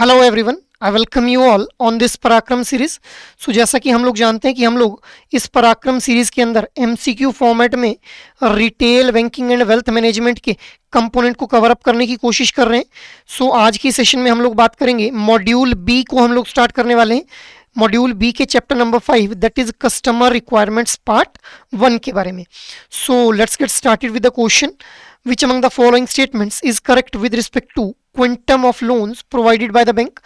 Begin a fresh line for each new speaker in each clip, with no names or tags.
Hello everyone, I welcome you all on this पराक्रम series. सो जैसा कि हम लोग जानते हैं कि हम लोग इस पराक्रम सीरीज के अंदर एमसीक्यू फॉर्मेट में retail banking and wealth management के कंपोनेंट को कवर अप करने की कोशिश कर रहे हैं। सो आज की सेशन में हम लोग बात करेंगे मॉड्यूल बी को हम लोग स्टार्ट करने वाले हैं। मॉड्यूल बी के chapter number 5 that is customer requirements part 1 के बारे में। So let's get started with the question, which among the following statements is correct with respect to quantum of loans provided by the bank?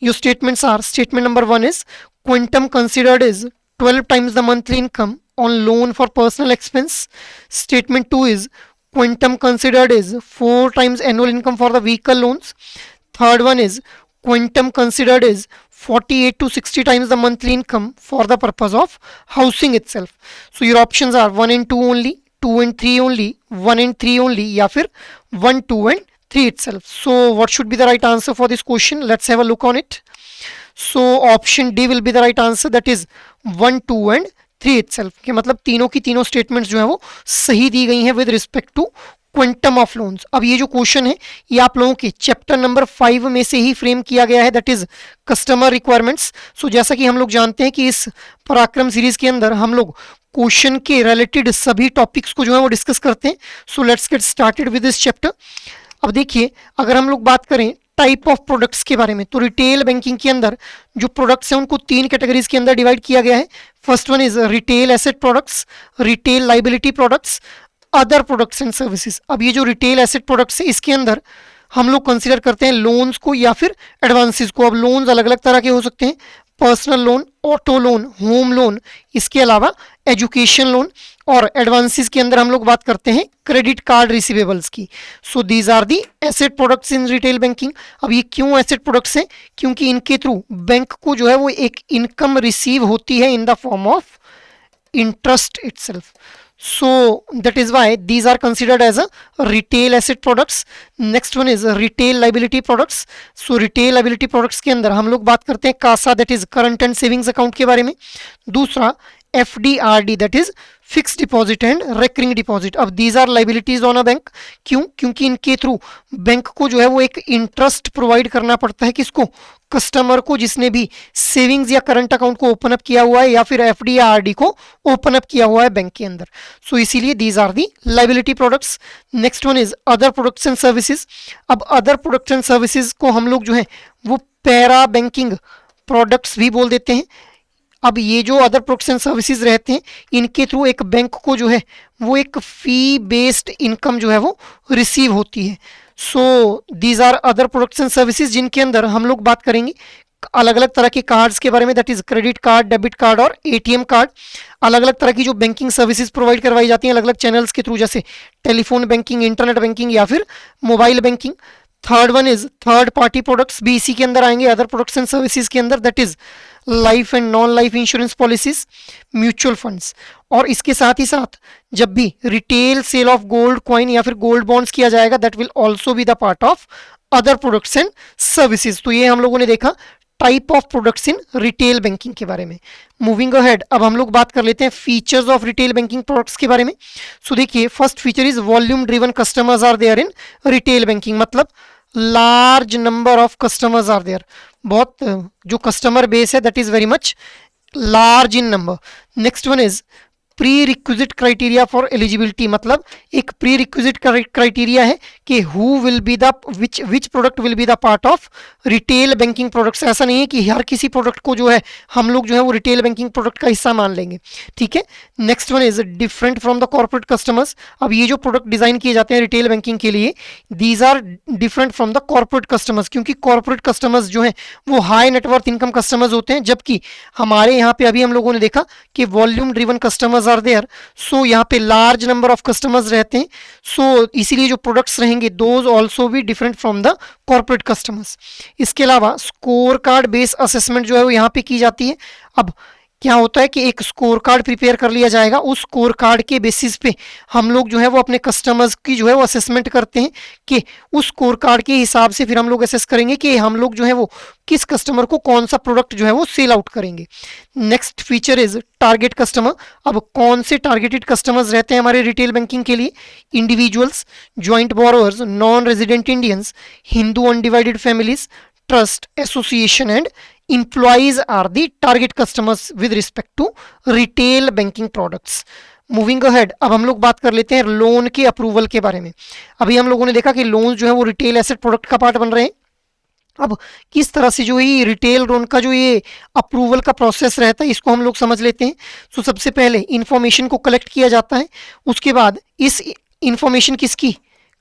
Your statements are: statement number 1 is quantum considered is 12 times the monthly income on loan for personal expense. Statement 2 is quantum considered is 4 times annual income for the vehicle loans. Third one is quantum considered is 48 to 60 times the monthly income for the purpose of housing itself. So your options are 1 and 2 only, 2 and 3 only, 1 and 3 only, या फिर 1, 2 and 3 itself. So what should be the right answer for this question? Let's have a look on it. So option D will be the right answer, that is 1, 2 and 3 itself. कि मतलब तीनों की तीनों statements जो है वो सही दी गई हैं with respect to quantum of loans. अब ये जो क्वेश्चन है ये आप लोगों के चैप्टर नंबर 5 में से ही फ्रेम किया गया है, दैट इज कस्टमर रिक्वायरमेंट्स। सो जैसा कि हम लोग जानते हैं कि इस पराक्रम सीरीज के अंदर हम लोग क्वेश्चन के रिलेटेड सभी टॉपिक्स को जो है वो डिस्कस करते हैं। So let's get started with this chapter. अब देखिए, अगर हम लोग बात करें टाइप ऑफ प्रोडक्ट्स के बारे में, तो रिटेल बैंकिंग के अंदर जो प्रोडक्ट्स हैं उनको 3 कैटेगरीज के अंदर डिवाइड किया गया है। First one is retail asset products, retail liability products, other products and services. अब ये जो रिटेल एसेट प्रोडक्ट्स है इसके अंदर हम लोग कंसीडर करते हैं लोन्स को या फिर एडवांसेस को। अब लोन्स अलग अलग तरह के हो सकते हैं, personal loan, auto loan, home loan, इसके अलावा एजुकेशन लोन, और एडवांसेस के अंदर हम लोग बात करते हैं क्रेडिट कार्ड रिसीवेबल्स की। So these are the asset products in retail banking. अब ये क्यों एसेट प्रोडक्ट्स हैं? क्योंकि इनके थ्रू बैंक को जो है वो एक इनकम रिसीव होती है in the form of interest itself. So that is why these are considered as a retail asset products. Next one is retail liability products. So retail liability products के अंदर हम लोग बात करते हैं Kasa, that is current and savings account के बारे में। दूसरा FDRD, that is fix deposit and recurring deposit. अब these are liabilities on a bank. क्यों? क्योंकि इनके थ्रू बैंक को जो है वो एक इंटरेस्ट प्रोवाइड करना पड़ता है, किसको? कस्टमर को, जिसने भी सेविंग्स या करंट अकाउंट को ओपन अप किया हुआ है या फिर एफडी या आरडी को ओपन अप किया हुआ है बैंक के अंदर। सो इसीलिए these are the liability products. Next one is other products and services. अब अदर प्रोडक्ट्स एंड सर्विसेज को हम लोग जो है वो पैरा बैंकिंग प्रोडक्ट्स भी बोल देते हैं। अब ये जो अदर प्रोडक्ट्स एंड सर्विसेज रहते हैं इनके थ्रू एक बैंक को जो है वो एक फी बेस्ड इनकम जो है वो रिसीव होती है। So these are other products and services, जिनके अंदर हम लोग बात करेंगे अलग अलग तरह के कार्ड्स के बारे में, that is credit card, debit card और एटीएम कार्ड। अलग अलग तरह की जो बैंकिंग सर्विसेज प्रोवाइड करवाई जाती हैं अलग अलग चैनल्स के थ्रू, जैसे टेलीफोन बैंकिंग, इंटरनेट बैंकिंग या फिर mobile banking. Third one is third party products, भी इसी के अंदर आएंगे अदर प्रोडक्ट्स एंड सर्विसेज के अंदर, that is life and non life insurance policies, mutual funds. और इसके साथ ही साथ जब भी retail sale of gold coin या फिर गोल्ड बॉन्ड्स किया जाएगा, that will also be the part of other products and services. तो ये हम लोगों ने देखा type of products in retail banking के बारे में। मूविंग अहेड, अब हम लोग बात कर लेते हैं features of retail banking products के बारे में। सो देखिए, first feature is volume driven customers are there in retail banking, मतलब large number of customers are there. बहुत जो कस्टमर बेस है that is very much large in number. Next one is pre requisite criteria for eligibility, मतलब एक pre requisite criteria है कि who will be the which product will be the part of retail banking products. ऐसा नहीं है कि हर किसी product को जो है हम लोग जो है वो रिटेल बैंकिंग प्रोडक्ट का हिस्सा मान लेंगे, ठीक है। Next one is different from the corporate customers. अब ये जो प्रोडक्ट डिजाइन किए जाते हैं रिटेल बैंकिंग के लिए, these are different from the corporate customers, क्योंकि कॉर्पोरेट कस्टमर्स जो है वो हाई नेटवर्थ इनकम कस्टमर्स होते हैं, जबकि हमारे यहाँ पे अभी हम लोगों ने देखा कि volume driven customers are there. So यहाँ पे लार्ज नंबर ऑफ कस्टमर्स रहते हैं। सो इसीलिए जो प्रोडक्ट्स रहेंगे दोज ऑल्सो भी different from the corporate customers. इसके अलावा स्कोर कार्ड बेस्ड असेसमेंट जो है वो यहाँ पे की जाती है। अब क्या होता है कि एक स्कोर कार्ड प्रिपेयर कर लिया जाएगा, उस स्कोर कार्ड के बेसिस पे हम लोग जो है वो अपने कस्टमर्स की जो है वो असेसमेंट करते हैं कि उस स्कोर कार्ड के हिसाब से फिर हम लोग असेस करेंगे कि हम लोग जो है वो किस कस्टमर को कौन सा प्रोडक्ट जो है वो सेल आउट करेंगे। Next feature is target customer. अब कौन से टारगेटेड कस्टमर्स रहते हैं हमारे रिटेल बैंकिंग के लिए? Individuals, joint borrowers, non resident Indians, Hindu undivided families, trust, association and employees are the target customers with respect to retail banking products. Moving ahead, अब हम लोग बात कर लेते हैं लोन के अप्रूवल के बारे में. अभी हम लोगों ने देखा कि लोन जो है वो रिटेल एसेट प्रोडक्ट का पार्ट बन रहे हैं. अब किस तरह से जो ये रिटेल लोन का जो ये अप्रूवल का प्रोसेस रहता है इसको हम लोग समझ लेते हैं. तो सबसे पहले इंफॉर्मेशन को कलेक्ट किया जाता है. उसके बाद इस इंफॉर्मेशन किसकी,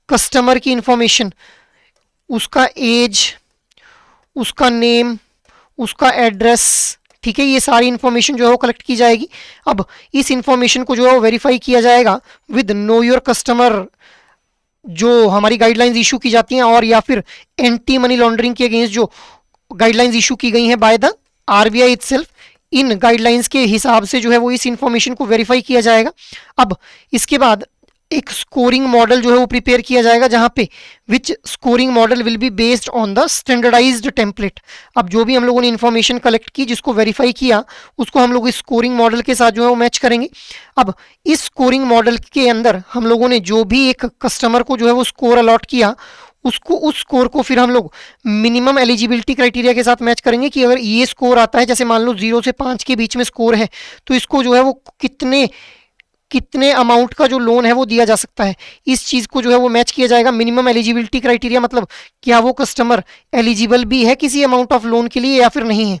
कस्टमर की इंफॉर्मेशन, उसका एज, उसका नेम, उसका एड्रेस, ठीक है, ये सारी इंफॉर्मेशन जो है वो कलेक्ट की जाएगी. अब इस इंफॉर्मेशन को जो है वो वेरीफाई किया जाएगा विद नो योर कस्टमर, जो हमारी गाइडलाइंस इशू की जाती हैं, और या फिर एंटी मनी लॉन्ड्रिंग के अगेंस्ट जो गाइडलाइंस इशू की गई हैं by the RBI itself, in guidelines के हिसाब से जो है वो इस इंफॉर्मेशन को वेरीफाई किया जाएगा. अब इसके बाद एक स्कोरिंग मॉडल जो है वो प्रिपेयर किया जाएगा, जहां पे which scoring model will be based on the standardised template. अब जो भी हम लोगों ने इन्फॉर्मेशन कलेक्ट की, जिसको वेरीफाई किया, उसको हम लोग इस स्कोरिंग मॉडल के साथ जो है वो मैच करेंगे. अब इस स्कोरिंग मॉडल के अंदर हम लोगों ने जो भी एक कस्टमर को जो है वो स्कोर अलॉट किया, उसको उस स्कोर को फिर हम लोग मिनिमम एलिजिबिलिटी क्राइटेरिया के साथ मैच करेंगे कि अगर ये स्कोर आता है, जैसे मान लो 0 से 5 के बीच में स्कोर है, तो इसको जो है वो कितने अमाउंट का जो लोन है वो दिया जा सकता है, इस चीज़ को जो है वो मैच किया जाएगा. मिनिमम एलिजिबिलिटी क्राइटेरिया मतलब क्या वो कस्टमर एलिजिबल भी है किसी अमाउंट ऑफ लोन के लिए या फिर नहीं है.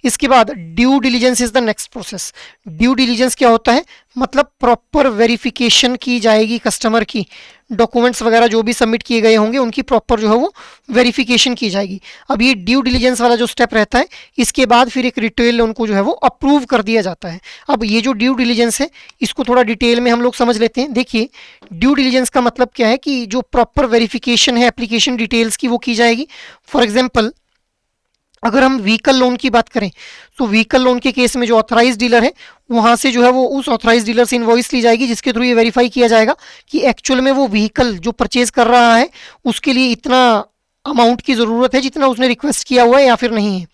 इसके बाद due diligence is the next process. Due diligence क्या होता है, मतलब प्रॉपर वेरिफिकेशन की जाएगी कस्टमर की, डॉक्यूमेंट्स वगैरह जो भी सबमिट किए गए होंगे उनकी प्रॉपर जो है वो वेरिफिकेशन की जाएगी. अब ये ड्यू डिलीजेंस वाला जो स्टेप रहता है, इसके बाद फिर एक रिटेल लोन को जो है वो अप्रूव कर दिया जाता है. अब ये जो ड्यू डिलीजेंस है इसको थोड़ा डिटेल में हम लोग समझ लेते हैं. देखिए, ड्यू डिलीजेंस का मतलब क्या है कि जो प्रॉपर वेरिफिकेशन है एप्लीकेशन डिटेल्स की वो की जाएगी. फॉर एग्जाम्पल, अगर हम व्हीकल लोन की बात करें, तो व्हीकल लोन के केस में जो ऑथराइज डीलर है वहां से जो है वो उस ऑथराइज डीलर से इनवॉइस ली जाएगी, जिसके थ्रू ये वेरीफाई किया जाएगा कि एक्चुअल में वो व्हीकल जो परचेज कर रहा है उसके लिए इतना अमाउंट की ज़रूरत है जितना उसने रिक्वेस्ट किया हुआ है या फिर नहीं है.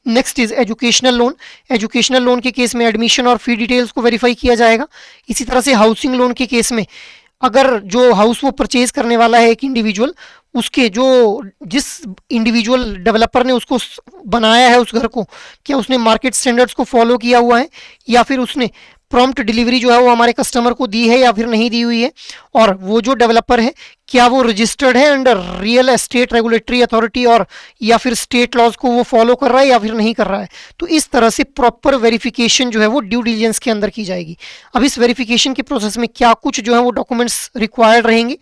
Next is educational loan. Educational loan के केस में एडमिशन और फी डिटेल्स को वेरीफाई किया जाएगा. इसी तरह से हाउसिंग लोन के केस में अगर जो हाउस वो परचेज करने वाला है एक इंडिविजुअल, उसके जो जिस इंडिविजुअल डेवलपर ने उसको बनाया है उस घर को, क्या उसने मार्केट स्टैंडर्ड्स को फॉलो किया हुआ है या फिर उसने प्रॉम्प्ट डिलीवरी जो है वो हमारे कस्टमर को दी है या फिर नहीं दी हुई है, और वो जो डेवलपर है क्या वो रजिस्टर्ड है under real estate regulatory authority और या फिर स्टेट लॉज को वो फॉलो कर रहा है या फिर नहीं कर रहा है. तो इस तरह से प्रॉपर वेरिफिकेशन जो है वो ड्यू डिलीजेंस के अंदर की जाएगी. अब इस वेरिफिकेशन के प्रोसेस में क्या कुछ जो है वो डॉक्यूमेंट्स रिक्वायर्ड रहेंगे,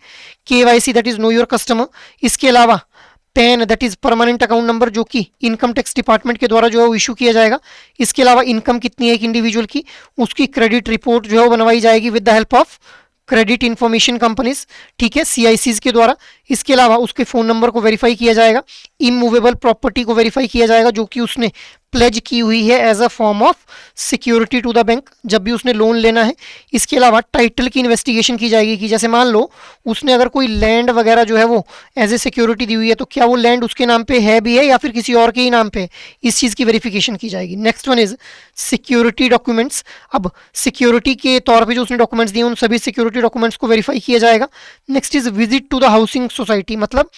KYC that is know your customer, इसके अलावा pan that is permanent account number जो कि इनकम टैक्स डिपार्टमेंट के द्वारा जो है वो इशू किया जाएगा. इसके अलावा इनकम कितनी है एक इंडिविजुअल की, उसकी क्रेडिट रिपोर्ट जो है वो बनवाई जाएगी with the help of credit information companies, ठीक है, CICs के द्वारा. इसके अलावा उसके फ़ोन नंबर को वेरीफाई किया जाएगा. इमूवेबल प्रॉपर्टी को वेरीफाई किया जाएगा जो कि उसने प्लेज की हुई है as a form of security to the bank जब भी उसने लोन लेना है. इसके अलावा टाइटल की इन्वेस्टिगेशन की जाएगी कि जैसे मान लो उसने अगर कोई लैंड वगैरह जो है वो एज ए सिक्योरिटी दी हुई है, तो क्या वो लैंड उसके नाम पे है भी है या फिर किसी और के ही नाम पे, इस चीज़ की वेरिफिकेशन की जाएगी. Next one is security documents. अब सिक्योरिटी के तौर पर जो उसने डॉक्यूमेंट्स दिए उन सभी सिक्योरिटी डॉक्यूमेंट्स को वेरीफाई किया जाएगा. Next is visit to the housing society, मतलब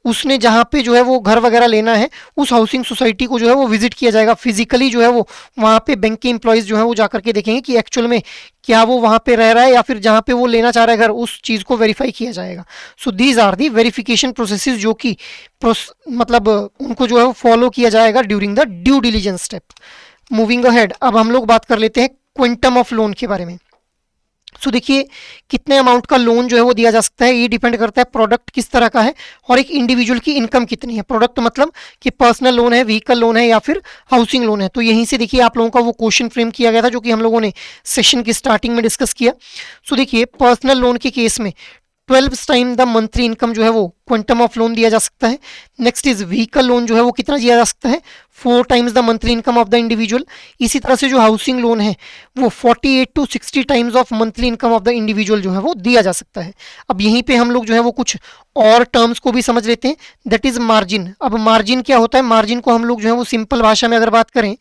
उसने जहाँ पे जो है वो घर वगैरह लेना है उस हाउसिंग सोसाइटी को जो है वो विजिट किया जाएगा. फिजिकली जो है वो वहाँ पे बैंक के एम्प्लॉयज़ जो है वो जा करके देखेंगे कि एक्चुअल में क्या वो वहाँ पे रह रहा है या फिर जहाँ पे वो लेना चाह रहा है घर, उस चीज़ को वेरीफाई किया जाएगा. So these are the verification processes जो कि मतलब उनको जो है वो फॉलो किया जाएगा during the due diligence step. Moving ahead, अब हम लोग बात कर लेते हैं क्विंटम ऑफ लोन के बारे में. सो देखिए, कितने अमाउंट का लोन जो है वो दिया जा सकता है ये डिपेंड करता है प्रोडक्ट किस तरह का है और एक इंडिविजुअल की इनकम कितनी है. प्रोडक्ट मतलब कि पर्सनल लोन है, व्हीकल लोन है या फिर हाउसिंग लोन है. तो यहीं से देखिए आप लोगों का वो क्वेश्चन फ्रेम किया गया था जो कि हम लोगों ने सेशन की स्टार्टिंग में डिस्कस किया. सो देखिए, पर्सनल लोन के केस में 12 टाइम द मंथली इनकम जो है वो क्विंटम ऑफ लोन दिया जा सकता है. नेक्स्ट इज व्हीकल लोन जो है वो कितना दिया जा सकता है, 4 times the monthly income of the individual. इसी तरह से जो हाउसिंग लोन है वो 48 to 60 times of monthly income of the individual जो है वो दिया जा सकता है. अब यहीं पे हम लोग जो है वो कुछ और टर्म्स को भी समझ लेते हैं, दैट इज मार्जिन. अब मार्जिन क्या होता है, मार्जिन को हम लोग जो है वो सिंपल भाषा में अगर बात करें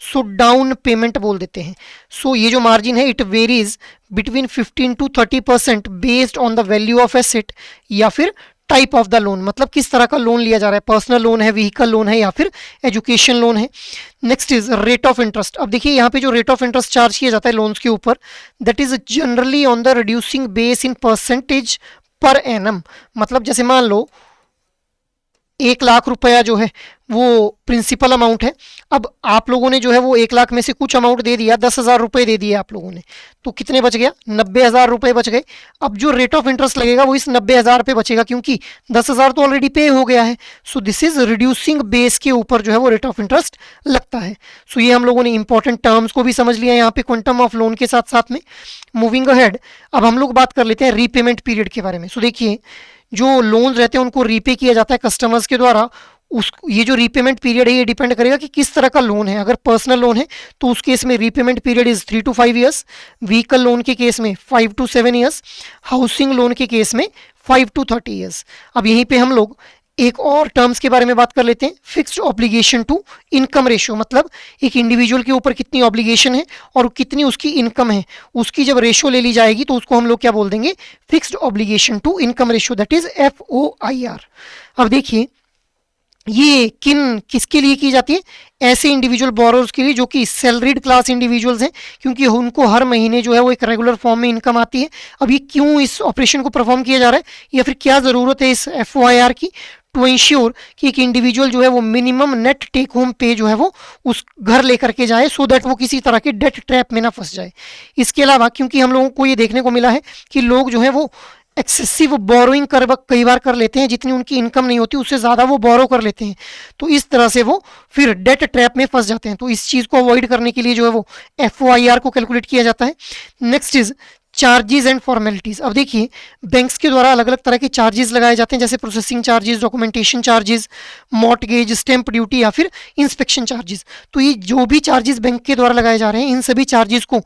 सो डाउन पेमेंट बोल देते हैं. सो ये जो मार्जिन है it varies between 15 to 30% based on the value of asset या फिर टाइप ऑफ द लोन, मतलब किस तरह का लोन लिया जा रहा है, पर्सनल लोन है, व्हीकल लोन है या फिर एजुकेशन लोन है। Next is rate of interest. अब देखिए यहाँ पे जो रेट ऑफ इंटरेस्ट चार्ज किया जाता है लोन्स के ऊपर, that is generally on the reducing base in percentage per annum. मतलब जैसे मान लो 1,00,000 रुपया जो है वो प्रिंसिपल अमाउंट है। अब आप लोगों ने जो है वो 1,00,000 में से कुछ अमाउंट दे दिया, 10,000 रुपये दे दिए आप लोगों ने, तो कितने बच गया, 90,000 रुपये बच गए। अब जो रेट ऑफ इंटरेस्ट लगेगा वो इस 90,000 पे बचेगा, क्योंकि 10,000 तो ऑलरेडी पे हो गया है। So this is reducing base के ऊपर जो है वो रेट ऑफ इंटरेस्ट लगता है। सो ये हम लोगों ने इंपॉर्टेंट टर्म्स को भी समझ लिया यहाँ पे क्वांटम ऑफ लोन के साथ साथ में। मूविंग अहेड, अब हम लोग बात कर लेते हैं रीपेमेंट पीरियड के बारे में। सो देखिए जो लोन रहते हैं उनको रीपे किया जाता है कस्टमर्स के द्वारा। उस ये जो रीपेमेंट पीरियड है ये डिपेंड करेगा कि किस तरह का लोन है। अगर पर्सनल लोन है तो उस केस में repayment period is 3 to 5 years, vehicle loan के केस में 5 to 7 ईयर्स, हाउसिंग लोन के केस में 5 to 30 ईयर्स। अब यहीं पे हम लोग एक और टर्म्स के बारे में बात कर लेते हैं, fixed obligation to income ratio. मतलब एक इंडिविजुअल के ऊपर कितनी ऑब्लिगेशन है और कितनी उसकी इनकम है, उसकी जब रेशियो ले ली जाएगी तो उसको हम लोग क्या बोल देंगे, fixed obligation to income ratio, that is FOIR। अब देखिए ये किसके लिए की जाती है, ऐसे इंडिविजुअल बोरोर्स के लिए जो कि सैलरीड क्लास इंडिविजुअल्स हैं, क्योंकि उनको हर महीने जो है वो एक रेगुलर फॉर्म में इनकम आती है। अब ये क्यों इस ऑपरेशन को परफॉर्म किया जा रहा है या फिर क्या ज़रूरत है इस FOIR की, टू इंश्योर कि एक इंडिविजुअल जो है वो मिनिमम नेट टेक होम पे जो है वो उस घर लेकर के जाए, सो दैट वो किसी तरह के डेट ट्रैप में ना फंस जाए। इसके अलावा क्योंकि हम लोगों को ये देखने को मिला है कि लोग जो है वो एक्सेसिव बोरोइंग कई बार कर लेते हैं, जितनी उनकी इनकम नहीं होती उससे ज़्यादा वो बोरो कर लेते हैं, तो इस तरह से वो फिर डेट ट्रैप में फंस जाते हैं। तो इस चीज़ को अवॉइड करने के लिए जो है वो FOIR को कैलकुलेट किया जाता है। Next is charges and formalities. अब देखिए बैंक्स के द्वारा अलग अलग तरह के चार्जेस लगाए जाते हैं, जैसे processing charges, documentation charges, mortgage, stamp duty या फिर इंस्पेक्शन चार्जेस। तो ये जो भी चार्जेस बैंक के द्वारा लगाए जा रहे हैं, इन सभी चार्जेस को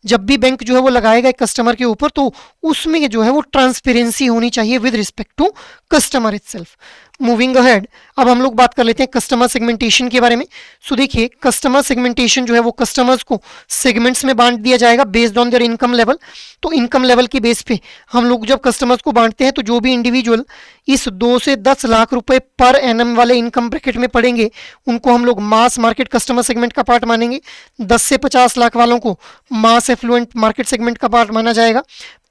जब भी बैंक जो है वो लगाएगा एक कस्टमर के ऊपर, तो उसमें जो है वो ट्रांसपेरेंसी होनी चाहिए with respect to customer itself. Moving ahead, अब हम लोग बात कर लेते हैं कस्टमर सेगमेंटेशन के बारे में। सो देखिए कस्टमर सेगमेंटेशन जो है वो कस्टमर्स को सेगमेंट्स में बांट दिया जाएगा based on their income level. तो इनकम लेवल के बेस पे हम लोग जब कस्टमर्स को बांटते हैं तो जो भी इंडिविजुअल इस 2 से 10 लाख रुपए पर एनम वाले इनकम ब्रैकेट में पड़ेंगे उनको हम लोग मास मार्केट कस्टमर सेगमेंट का पार्ट मानेंगे। 10 से 50 लाख वालों को मास एफ्लुएंट मार्केट सेगमेंट का पार्ट माना जाएगा।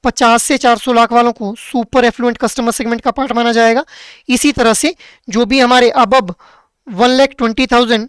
50 से 400 लाख वालों को सुपर एफ्लुएंट कस्टमर सेगमेंट का पार्ट माना जाएगा। इसी तरह से जो भी हमारे अबव 1,20,000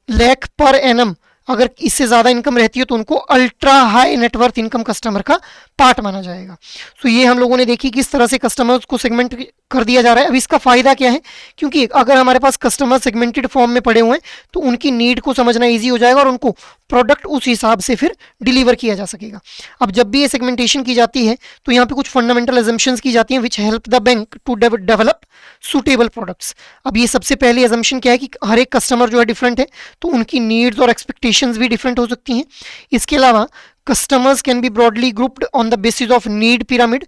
लाख पर एनम अगर इससे ज़्यादा इनकम रहती है तो उनको ultra high net worth income customer का पार्ट माना जाएगा। सो ये हम लोगों ने देखी किस तरह से कस्टमर्स को सेगमेंट कर दिया जा रहा है। अब इसका फ़ायदा क्या है, क्योंकि अगर हमारे पास कस्टमर सेगमेंटेड फॉर्म में पड़े हुए हैं तो उनकी नीड को समझना ईजी हो जाएगा और उनको प्रोडक्ट उस हिसाब से फिर डिलीवर किया जा सकेगा। अब जब भी ये सेगमेंटेशन की जाती है तो यहाँ पे कुछ फंडामेंटल एजम्पशंस की जाती हैं which help the bank to develop suitable products. अब ये सबसे पहली एजम्पशन क्या है कि हर एक कस्टमर जो है डिफरेंट है, तो उनकी नीड्स और एक्सपेक्टेशंस भी डिफरेंट हो सकती हैं। इसके अलावा customers can be broadly grouped on the basis of need pyramid.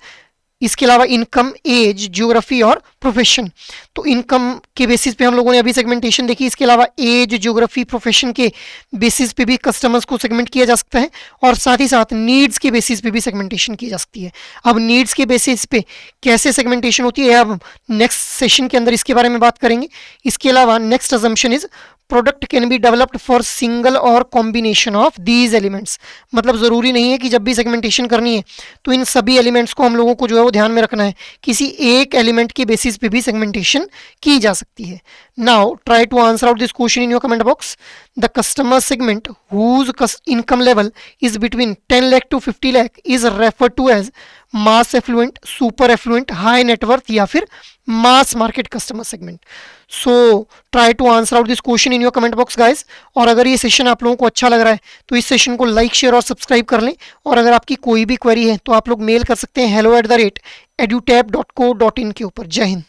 इसके अलावा इनकम, एज, ज्योग्राफी और प्रोफेशन, तो इनकम के बेसिस पे हम लोगों ने अभी सेगमेंटेशन देखी। इसके अलावा एज, ज्योग्राफी, प्रोफेशन के बेसिस पे भी कस्टमर्स को सेगमेंट किया जा सकता है और साथ ही साथ नीड्स के बेसिस पे भी सेगमेंटेशन की जा सकती है। अब नीड्स के बेसिस पे कैसे सेगमेंटेशन होती है अब नेक्स्ट सेशन के अंदर इसके बारे में बात करेंगे। इसके अलावा next assumption is product can be developed for single और कॉम्बिनेशन ऑफ दीज एलिमेंट्स। मतलब ज़रूरी नहीं है कि जब भी सेगमेंटेशन करनी है तो इन सभी एलिमेंट्स को हम लोगों को जो है वो ध्यान में रखना है, किसी एक एलिमेंट के बेसिस पे भी सेगमेंटेशन की जा सकती है। Now try to answer out this question in your comment box. The customer segment whose income level is between 10 lakh to 50 lakh is refer to as mass affluent, super affluent, high net worth या फिर mass market customer segment. So try to answer out this question in your comment box guys. और अगर ये session आप लोगों को अच्छा लग रहा है तो इस सेशन को लाइक, शेयर और सब्सक्राइब कर लें। और अगर आपकी कोई भी क्वेरी है तो आप लोग मेल कर सकते हैं hello@edutab.co.in के ऊपर। जय हिंद।